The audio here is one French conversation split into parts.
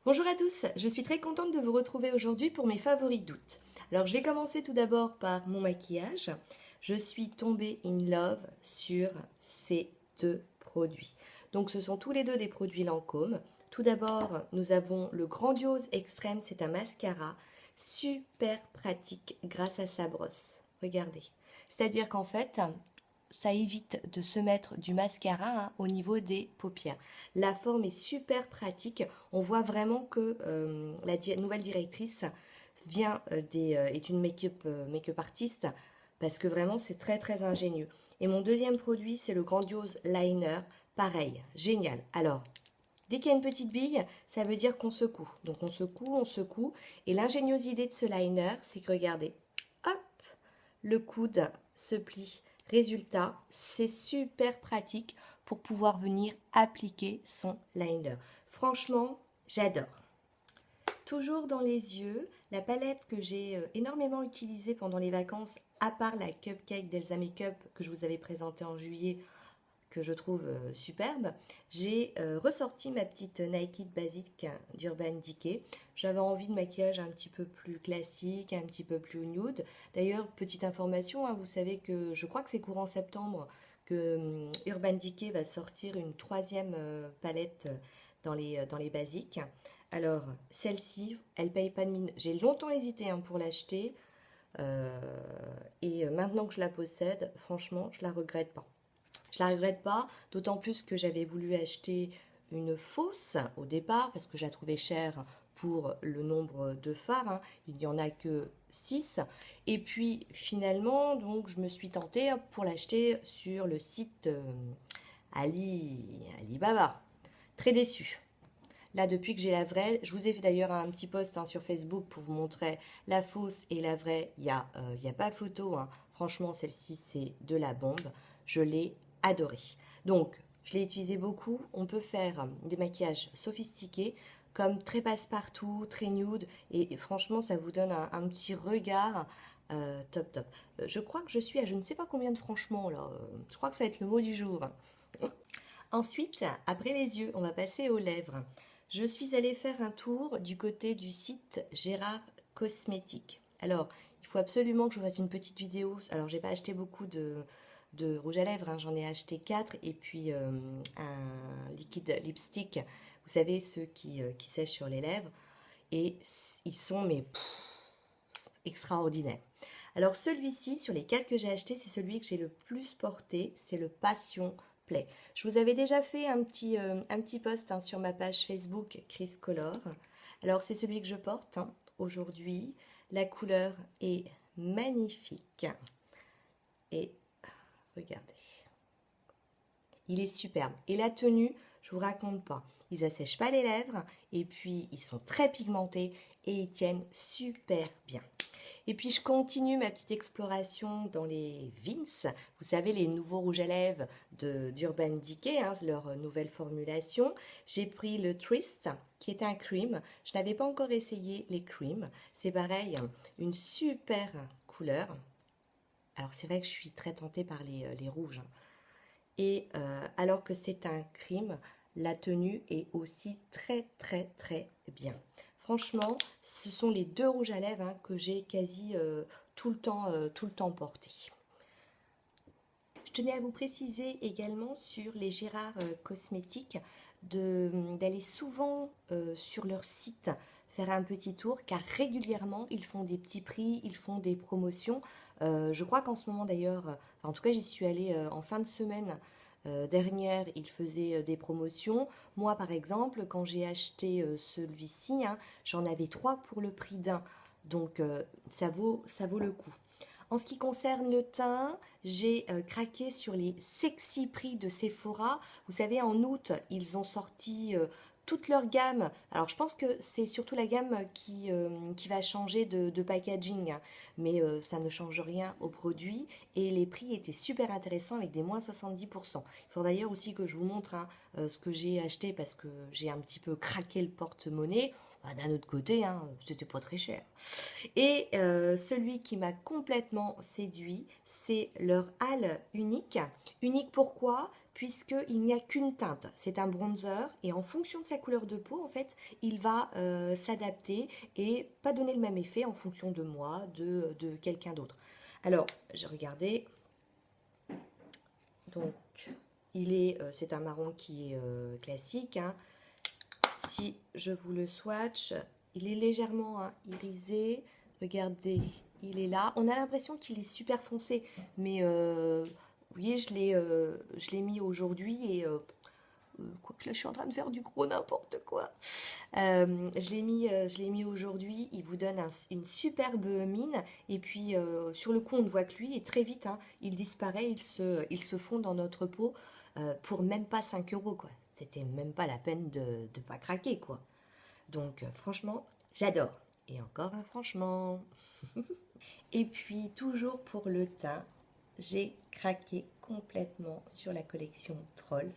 Bonjour à tous, je suis très contente de vous retrouver aujourd'hui pour mes favoris d'août. Alors je vais commencer tout d'abord par mon maquillage. Je suis tombée in love sur ces deux produits. Donc ce sont tous les deux des produits Lancôme. Tout d'abord, nous avons le Grandiose Extrême, c'est un mascara super pratique grâce à sa brosse. Regardez. C'est-à-dire qu'en fait, ça évite de se mettre du mascara au niveau des paupières. La forme est super pratique. On voit vraiment que la nouvelle directrice est une make-up artiste parce que vraiment c'est très très ingénieux. Et mon deuxième produit c'est le Grandiose Liner. Pareil, génial. Alors, dès qu'il y a une petite bille, ça veut dire qu'on secoue. Donc on secoue, on secoue. Et l'ingéniosité de ce liner, c'est que regardez, hop, le coude se plie. Résultat, c'est super pratique pour pouvoir venir appliquer son liner. Franchement, j'adore. Toujours dans les yeux, la palette que j'ai énormément utilisée pendant les vacances, à part la Cupcake d'Elsa Makeup que je vous avais présentée en juillet, que je trouve superbe, j'ai ressorti ma petite Naked Basic d'Urban Decay. J'avais envie de maquillage un petit peu plus classique, un petit peu plus nude. D'ailleurs, petite information, hein, vous savez que je crois que c'est courant septembre que Urban Decay va sortir une troisième palette dans les basiques. Alors, celle-ci, elle paye pas de mine. J'ai longtemps hésité hein, pour l'acheter. euh, et maintenant que je la possède, franchement, je la regrette pas. Je la regrette pas, d'autant plus que j'avais voulu acheter une fausse au départ parce que je la trouvais chère pour le nombre de fards, hein. Il n'y en a que 6. Et puis finalement, donc je me suis tentée pour l'acheter sur le site Alibaba. Très déçue. Là, depuis que j'ai la vraie, je vous ai fait d'ailleurs un petit post hein, sur Facebook pour vous montrer la fausse et la vraie. Il y a pas photo, hein. Franchement, celle-ci, c'est de la bombe. Je l'ai adorée. Donc, je l'ai utilisée beaucoup. On peut faire des maquillages sophistiqués, comme très passe-partout, très nude. Et franchement, ça vous donne un petit regard top top. Je crois que je suis à je ne sais pas combien de franchement là. Je crois que ça va être le mot du jour. Ensuite, après les yeux, on va passer aux lèvres. Je suis allée faire un tour du côté du site Gérard Cosmétique. Alors, il faut absolument que je vous fasse une petite vidéo. Alors, j'ai pas acheté beaucoup de rouge à lèvres, hein. J'en ai acheté 4 et puis un liquide lipstick. Vous savez, ceux qui sèchent sur les lèvres. Et ils sont mais extraordinaires. Alors celui-ci, sur les 4 que j'ai acheté, c'est celui que j'ai le plus porté, c'est le Passion Play. Je vous avais déjà fait un petit post hein, sur ma page Facebook Chris Color. Alors c'est celui que je porte hein, aujourd'hui. La couleur est magnifique. Et regardez. Il est superbe. Et la tenue, je vous raconte pas. Ils assèchent pas les lèvres et puis ils sont très pigmentés et ils tiennent super bien. Et puis je continue ma petite exploration dans les Vince, vous savez les nouveaux rouges à lèvres d'Urban Decay, hein, leur nouvelle formulation. J'ai pris le Twist qui est un cream, je n'avais pas encore essayé les creams, c'est pareil, une super couleur. Alors c'est vrai que je suis très tentée par les rouges, hein. Et alors que c'est un cream, la tenue est aussi très très très bien. Franchement, ce sont les deux rouges à lèvres hein, que j'ai quasi tout le temps portés. Je tenais à vous préciser également sur les Gérard Cosmétiques d'aller souvent sur leur site faire un petit tour car régulièrement ils font des petits prix, ils font des promotions. Je crois qu'en ce moment d'ailleurs, en tout cas j'y suis allée en fin de semaine dernière, ils faisaient des promotions. Moi par exemple, quand j'ai acheté celui-ci, hein, j'en avais 3 pour le prix d'un. Donc ça vaut le coup. En ce qui concerne le teint, j'ai craqué sur les sexy prix de Sephora. Vous savez, en août, ils ont sorti toute leur gamme. Alors, je pense que c'est surtout la gamme qui va changer de packaging, hein. Mais ça ne change rien au produit. Et les prix étaient super intéressants avec des moins 70%. Il faut d'ailleurs aussi que je vous montre hein, ce que j'ai acheté parce que j'ai un petit peu craqué le porte-monnaie. Bah, d'un autre côté, hein, c'était pas très cher. Et celui qui m'a complètement séduit, c'est leur hâle unique. Unique pourquoi? Puisqu'il n'y a qu'une teinte. C'est un bronzer et en fonction de sa couleur de peau, en fait, il va s'adapter et pas donner le même effet en fonction de moi, de quelqu'un d'autre. Alors, j'ai regardé. Donc, c'est un marron qui est classique, hein. Si je vous le swatch, il est légèrement hein, irisé. Regardez, il est là. On a l'impression qu'il est super foncé, mais vous voyez, je l'ai mis aujourd'hui et quoique là, je suis en train de faire du gros n'importe quoi. Je l'ai mis aujourd'hui. Il vous donne une superbe mine. Et puis, sur le coup, on ne voit que lui. Et très vite, hein, il disparaît. Il se fond dans notre peau pour même pas 5 euros, quoi. C'était même pas la peine de ne pas craquer, quoi. Donc, franchement, j'adore. Et encore un franchement. Et puis, toujours pour le teint, j'ai craqué complètement sur la collection Trolls.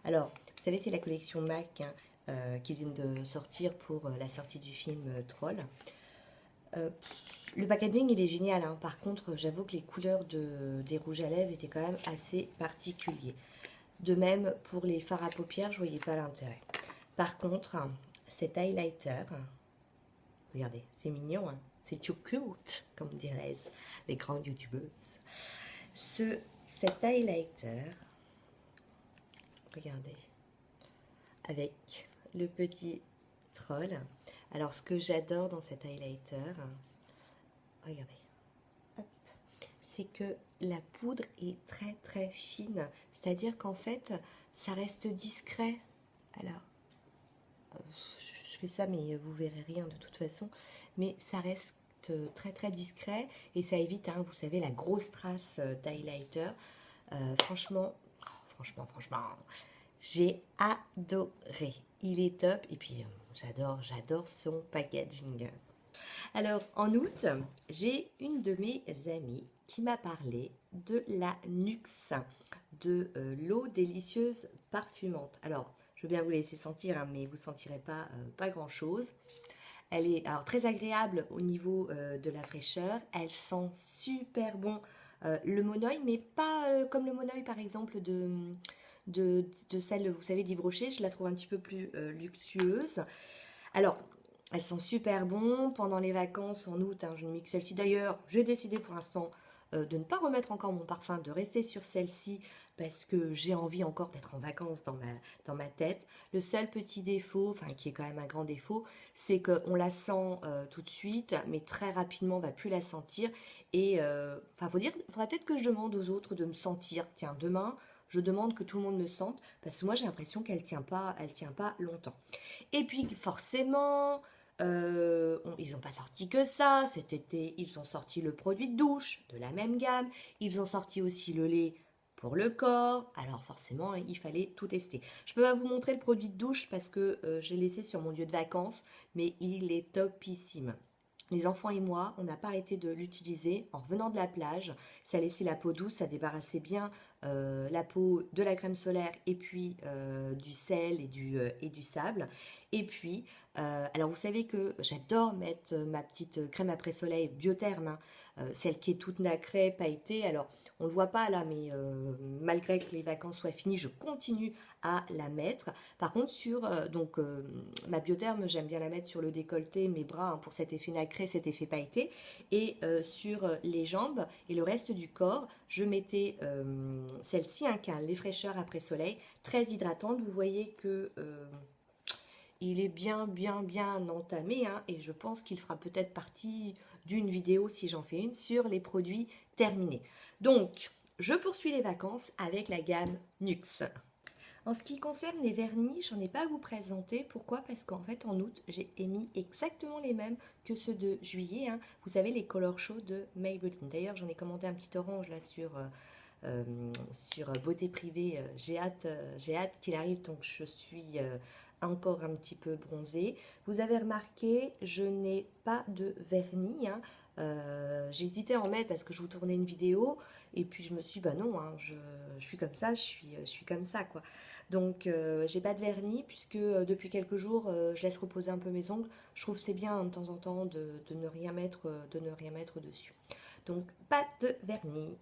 Alors, vous savez, c'est la collection MAC hein, qui vient de sortir pour la sortie du film Troll. Le packaging, il est génial. Hein. Par contre, j'avoue que les couleurs des rouges à lèvres étaient quand même assez particuliers. De même, pour les fards à paupières, je ne voyais pas l'intérêt. Par contre, cet highlighter, regardez, c'est mignon, hein, c'est too cute, comme diraient les grandes youtubeuses. Cet highlighter, regardez, avec le petit troll. Alors, ce que j'adore dans cet highlighter, regardez, c'est que la poudre est très très fine. C'est-à-dire qu'en fait, ça reste discret. Alors, je fais ça, mais vous verrez rien de toute façon. Mais ça reste très très discret et ça évite, hein, vous savez, la grosse trace d'highlighter. Franchement, j'ai adoré. Il est top et puis j'adore son packaging. Alors, en août, j'ai une de mes amies qui m'a parlé de la Nuxe, de l'eau délicieuse parfumante. Alors, je veux bien vous laisser sentir, hein, mais vous ne sentirez pas grand-chose. Elle est alors très agréable au niveau de la fraîcheur. Elle sent super bon le monoeil, mais pas comme le monoeil par exemple de celle, vous savez, d'Yves Rocher. Je la trouve un petit peu plus luxueuse. Alors, elles sont super bon pendant les vacances en août. Hein, je mixe celle-ci. D'ailleurs, j'ai décidé pour l'instant de ne pas remettre encore mon parfum, de rester sur celle-ci parce que j'ai envie encore d'être en vacances dans ma tête. Le seul petit défaut, enfin qui est quand même un grand défaut, c'est qu'on la sent tout de suite, mais très rapidement on va plus la sentir. Et enfin, faudrait peut-être que je demande aux autres de me sentir. Tiens, demain, je demande que tout le monde me sente parce que moi j'ai l'impression qu'elle tient pas longtemps. Et puis forcément, ils n'ont pas sorti que ça. Cet été, ils ont sorti le produit de douche de la même gamme. Ils ont sorti aussi le lait pour le corps. Alors forcément, il fallait tout tester. Je peux pas vous montrer le produit de douche parce que j'ai laissé sur mon lieu de vacances, mais il est topissime. Les enfants et moi, on n'a pas arrêté de l'utiliser en revenant de la plage. Ça laissait la peau douce, ça débarrassait bien la peau de la crème solaire et puis du sel et du sable. Et puis, alors vous savez que j'adore mettre ma petite crème après soleil Biotherme, hein, celle qui est toute nacrée, pailletée. Alors, on ne le voit pas là, mais malgré que les vacances soient finies, je continue à la mettre. Par contre, sur ma Biotherme, j'aime bien la mettre sur le décolleté, mes bras, hein, pour cet effet nacré, cet effet pailleté. Et sur les jambes et le reste du corps, je mettais celle-ci, hein, qui a un lait fraîcheur après soleil, très hydratante. Vous voyez que il est bien entamé, hein, et je pense qu'il fera peut-être partie d'une vidéo, si j'en fais une, sur les produits terminés. Donc, je poursuis les vacances avec la gamme Nuxe. En ce qui concerne les vernis, j'en ai pas à vous présenter. Pourquoi? Parce qu'en fait, en août, j'ai émis exactement les mêmes que ceux de juillet. Hein. Vous savez, les Color Show de Maybelline. D'ailleurs, j'en ai commandé un petit orange là sur Beauté Privée. J'ai hâte qu'il arrive, donc je suis encore un petit peu bronzée. Vous avez remarqué, je n'ai pas de vernis, hein. J'hésitais à en mettre parce que je vous tournais une vidéo et puis je me suis dit bah non, hein, je suis comme ça, je suis comme ça quoi. Donc j'ai pas de vernis puisque depuis quelques jours je laisse reposer un peu mes ongles. Je trouve que c'est bien hein, de temps en temps de ne rien mettre, dessus. Donc pas de vernis.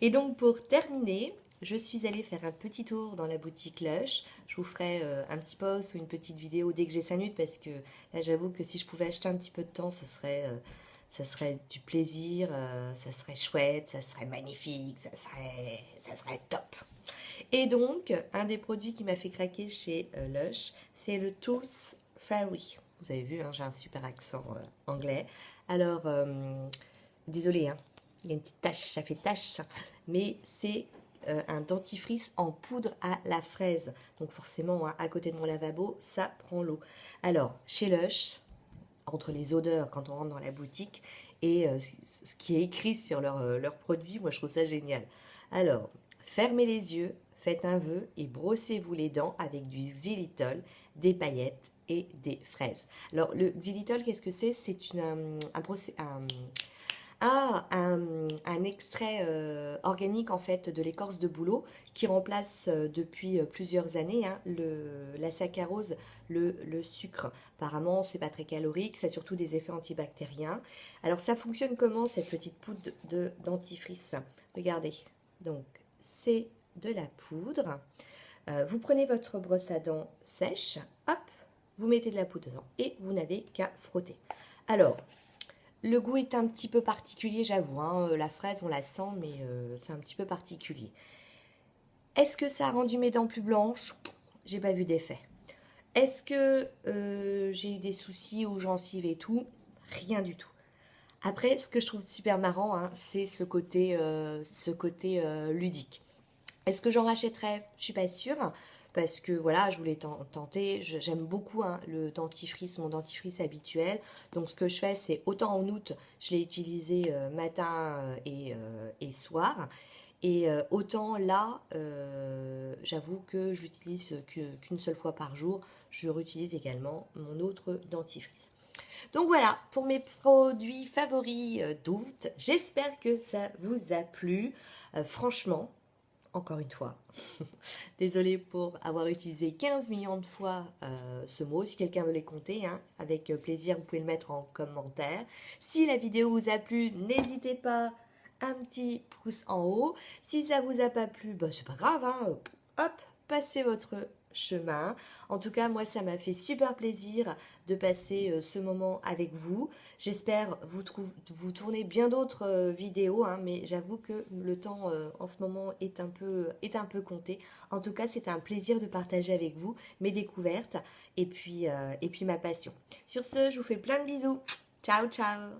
Et donc pour terminer, je suis allée faire un petit tour dans la boutique Lush. Je vous ferai un petit post ou une petite vidéo dès que j'ai 5 minutes parce que là j'avoue que si je pouvais acheter un petit peu de temps, ça serait du plaisir, ça serait chouette, ça serait magnifique, ça serait top. Et donc, un des produits qui m'a fait craquer chez Lush, c'est le Tooth Fairy. Vous avez vu, hein, j'ai un super accent anglais. Alors, désolé, hein, il y a une petite tache, ça fait tache, mais c'est un dentifrice en poudre à la fraise. Donc forcément, hein, à côté de mon lavabo, ça prend l'eau. Alors, chez Lush, entre les odeurs quand on rentre dans la boutique et ce qui est écrit sur leurs produits, moi je trouve ça génial. Alors, fermez les yeux, faites un vœu et brossez-vous les dents avec du xylitol, des paillettes et des fraises. Alors, le xylitol, qu'est-ce que c'est? C'est un extrait organique en fait de l'écorce de bouleau qui remplace depuis plusieurs années hein, la saccharose, le sucre. Apparemment, c'est pas très calorique, ça a surtout des effets antibactériens. Alors, ça fonctionne comment cette petite poudre de dentifrice? Regardez, donc c'est de la poudre. Vous prenez votre brosse à dents sèche, hop, vous mettez de la poudre dedans et vous n'avez qu'à frotter. Alors, le goût est un petit peu particulier, j'avoue. Hein. La fraise, on la sent, mais c'est un petit peu particulier. Est-ce que ça a rendu mes dents plus blanches? J'ai pas vu d'effet. Est-ce que j'ai eu des soucis aux gencives et tout? Rien du tout. Après, ce que je trouve super marrant, hein, c'est ce côté ludique. Est-ce que j'en rachèterais? Je suis pas sûre. Parce que voilà, je voulais tenter. J'aime beaucoup hein, le dentifrice, mon dentifrice habituel. Donc ce que je fais, c'est autant en août, je l'ai utilisé matin et soir. Et autant là, j'avoue que je l'utilise qu'une seule fois par jour. Je réutilise également mon autre dentifrice. Donc voilà, pour mes produits favoris d'août, j'espère que ça vous a plu. Franchement, encore une fois, désolée pour avoir utilisé 15 millions de fois ce mot. Si quelqu'un veut les compter, hein, avec plaisir, vous pouvez le mettre en commentaire. Si la vidéo vous a plu, n'hésitez pas, un petit pouce en haut. Si ça vous a pas plu, bah, c'est pas grave, hein, hop, passez votre chemin. En tout cas, moi, ça m'a fait super plaisir de passer ce moment avec vous. J'espère vous tourner bien d'autres vidéos, hein, mais j'avoue que le temps en ce moment est un peu compté. En tout cas, c'était un plaisir de partager avec vous mes découvertes et puis ma passion. Sur ce, je vous fais plein de bisous. Ciao, ciao!